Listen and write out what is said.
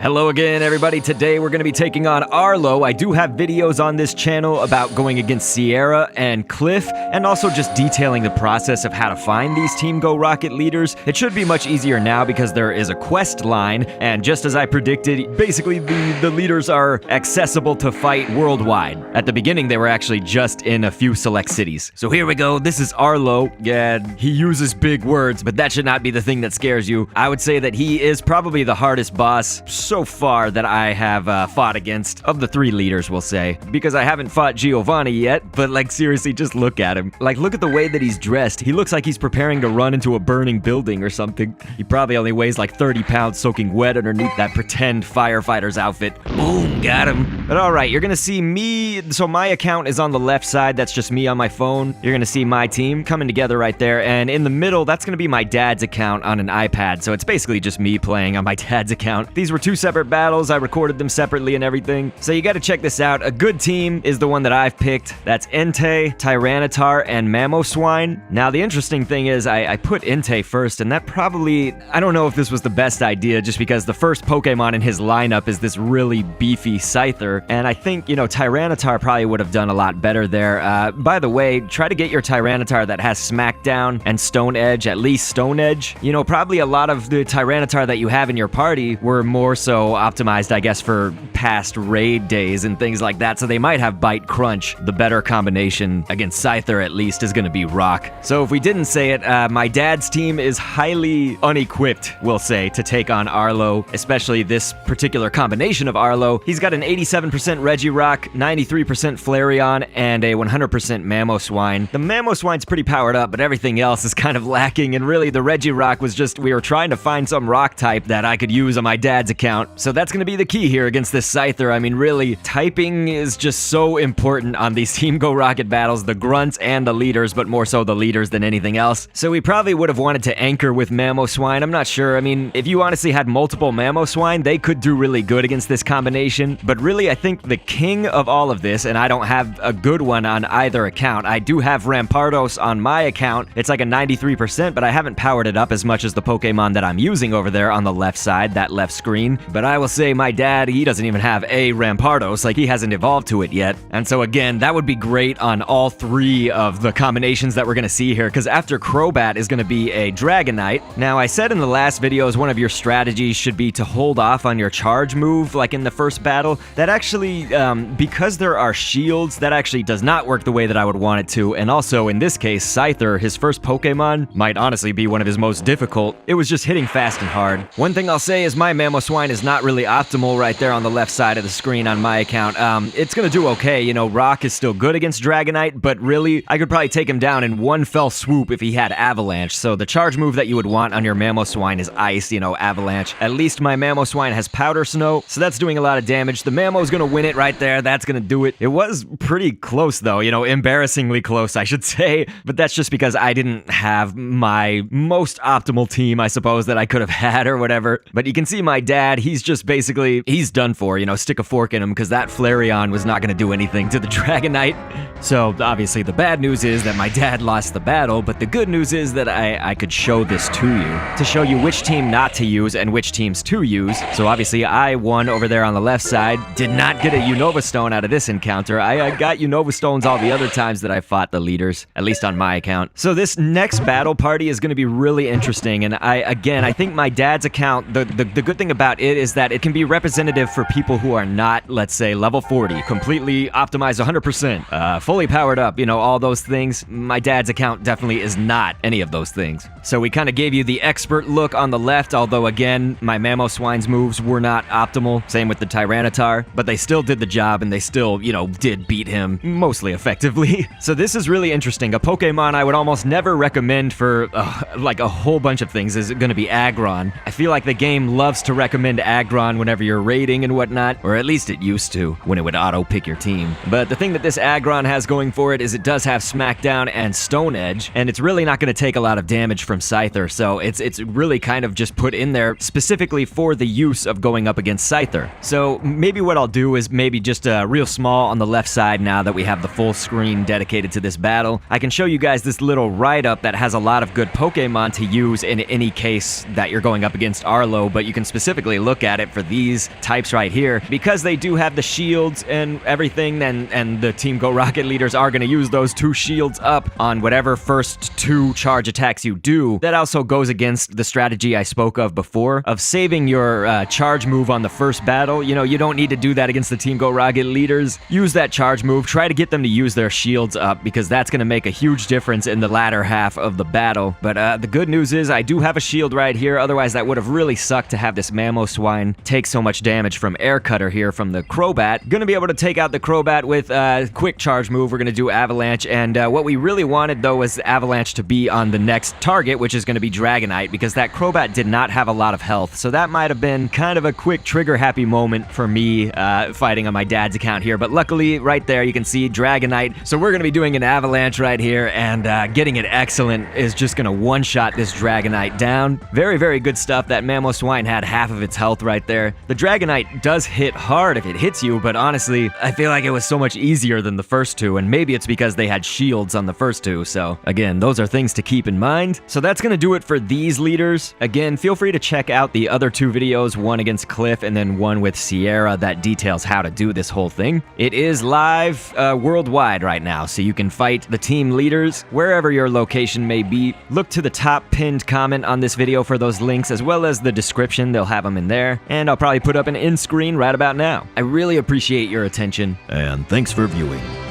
Hello again, everybody. Today we're going to be taking on Arlo. I do have videos on this channel about going against Sierra and Cliff, and also just detailing the process of how to find these Team Go Rocket leaders. It should be much easier now because there is a quest line, and just as I predicted, basically the leaders are accessible to fight worldwide. At the beginning, they were actually just in a few select cities. So here we go. This is Arlo. Yeah, he uses big words, but that should not be the thing that scares you. I would say that he is probably the hardest boss so far that I have fought against, of the three leaders, we'll say, because I haven't fought Giovanni yet, but like seriously, just look at him. Like, look at the way that he's dressed. He looks like he's preparing to run into a burning building or something. He probably only weighs like 30 pounds soaking wet underneath that pretend firefighter's outfit. Boom, got him. But all right, you're gonna see me, so my account is on the left side, that's just me on my phone. You're gonna see my team coming together right there, and in the middle, that's gonna be my dad's account on an iPad, so it's basically just me playing on my dad's account. These were two separate battles. I recorded them separately and everything. So you gotta check this out. A good team is the one that I've picked. That's Entei, Tyranitar, and Mamoswine. Now the interesting thing is I put Entei first, and that probably, I don't know if this was the best idea just because the first Pokemon in his lineup is this really beefy Scyther, and I think, you know, Tyranitar probably would have done a lot better there. By the way, try to get your Tyranitar that has Smackdown and Stone Edge, at least Stone Edge. You know, probably a lot of the Tyranitar that you have in your party were more so optimized, I guess, for past raid days and things like that, so they might have Bite Crunch. The better combination against Scyther, at least, is going to be Rock. So if we didn't say it, my dad's team is highly unequipped, we'll say, to take on Arlo, especially this particular combination of Arlo. He's got an 87% Regirock, 93% Flareon, and a 100% Mamoswine. The Mamoswine's pretty powered up, but everything else is kind of lacking, and really the Regirock was just, we were trying to find some rock type that I could use on my dad's account. So that's going to be the key here against this Scyther. I mean, really, typing is just so important on these Team Go Rocket battles, the grunts and the leaders, but more so the leaders than anything else. So we probably would have wanted to anchor with Mamoswine. I'm not sure. I mean, if you honestly had multiple Mamoswine, they could do really good against this combination. But really, I think the king of all of this, and I don't have a good one on either account. I do have Rampardos on my account. It's like a 93%, but I haven't powered it up as much as the Pokemon that I'm using over there on the left side, that left screen. But I will say my dad, he doesn't even have a Rampardos, like he hasn't evolved to it yet. And so again, that would be great on all three of the combinations that we're gonna see here, because after Crobat is gonna be a Dragonite. Now, I said in the last videos, one of your strategies should be to hold off on your charge move, like in the first battle. That actually, because there are shields, that actually does not work the way that I would want it to. And also, in this case, Scyther, his first Pokemon, might honestly be one of his most difficult. It was just hitting fast and hard. One thing I'll say is my Mamoswine is not really optimal right there on the left side of the screen on my account. It's gonna do okay, you know, Rock is still good against Dragonite, but really, I could probably take him down in one fell swoop if he had Avalanche. So the charge move that you would want on your Mamoswine is Ice, you know, Avalanche. At least my Mamoswine has Powder Snow, so that's doing a lot of damage. The Mamo's gonna win it right there. That's gonna do it. It was pretty close though, you know, embarrassingly close, I should say, but that's just because I didn't have my most optimal team, I suppose, that I could have had or whatever. But you can see my dad, he's just basically, he's done for, you know, stick a fork in him, because that Flareon was not going to do anything to the Dragonite. So obviously the bad news is that my dad lost the battle, but the good news is that I could show this to you, to show you which team not to use and which teams to use. So obviously I won over there on the left side, did not get a Unova Stone out of this encounter. I got Unova Stones all the other times that I fought the leaders, at least on my account. So this next battle party is going to be really interesting, and I think my dad's account, the good thing about it is that it can be representative for people who are not, let's say, level 40, completely optimized 100%, fully powered up, you know, all those things. My dad's account definitely is not any of those things. So we kind of gave you the expert look on the left, although again, my Mamoswine's moves were not optimal, same with the Tyranitar, but they still did the job, and they still, you know, did beat him mostly effectively. So this is really interesting. A Pokemon I would almost never recommend for like a whole bunch of things is going to be Aggron. I feel like the game loves to recommend Aggron whenever you're raiding and whatnot, or at least it used to, when it would auto-pick your team. But the thing that this Aggron has going for it is it does have Smackdown and Stone Edge, and it's really not going to take a lot of damage from Scyther, so it's really kind of just put in there specifically for the use of going up against Scyther. So maybe what I'll do is maybe just real small on the left side now that we have the full screen dedicated to this battle. I can show you guys this little write-up that has a lot of good Pokemon to use in any case that you're going up against Arlo, but you can specifically look look at it for these types right here, because they do have the shields and everything, and the Team Go Rocket leaders are going to use those 2 shields up on whatever first 2 charge attacks you do. That also goes against the strategy I spoke of before, of saving your charge move on the first battle. You know, you don't need to do that against the Team Go Rocket leaders. Use that charge move, try to get them to use their shields up, because that's going to make a huge difference in the latter half of the battle. But the good news is I do have a shield right here, otherwise that would have really sucked to have this Mamoswine take so much damage from Air Cutter here from the Crobat. Gonna be able to take out the Crobat with a quick charge move. We're gonna do Avalanche, and what we really wanted though was Avalanche to be on the next target, which is gonna be Dragonite, because that Crobat did not have a lot of health, so that might have been kind of a quick trigger happy moment for me fighting on my dad's account here. But luckily right there you can see Dragonite, so we're gonna be doing an Avalanche right here, and getting it excellent is just gonna one-shot this Dragonite down. Very, very good stuff. That Mamoswine had half of its health right there. The Dragonite does hit hard if it hits you, but honestly, I feel like it was so much easier than the first 2, and maybe it's because they had shields on the first 2, so again, those are things to keep in mind. So that's gonna do it for these leaders. Again, feel free to check out the other 2 videos, one against Cliff and then one with Sierra, that details how to do this whole thing. It is live worldwide right now, so you can fight the team leaders wherever your location may be. Look to the top pinned comment on this video for those links, as well as the description. They'll have them in there, and I'll probably put up an end screen right about now. I really appreciate your attention, and thanks for viewing.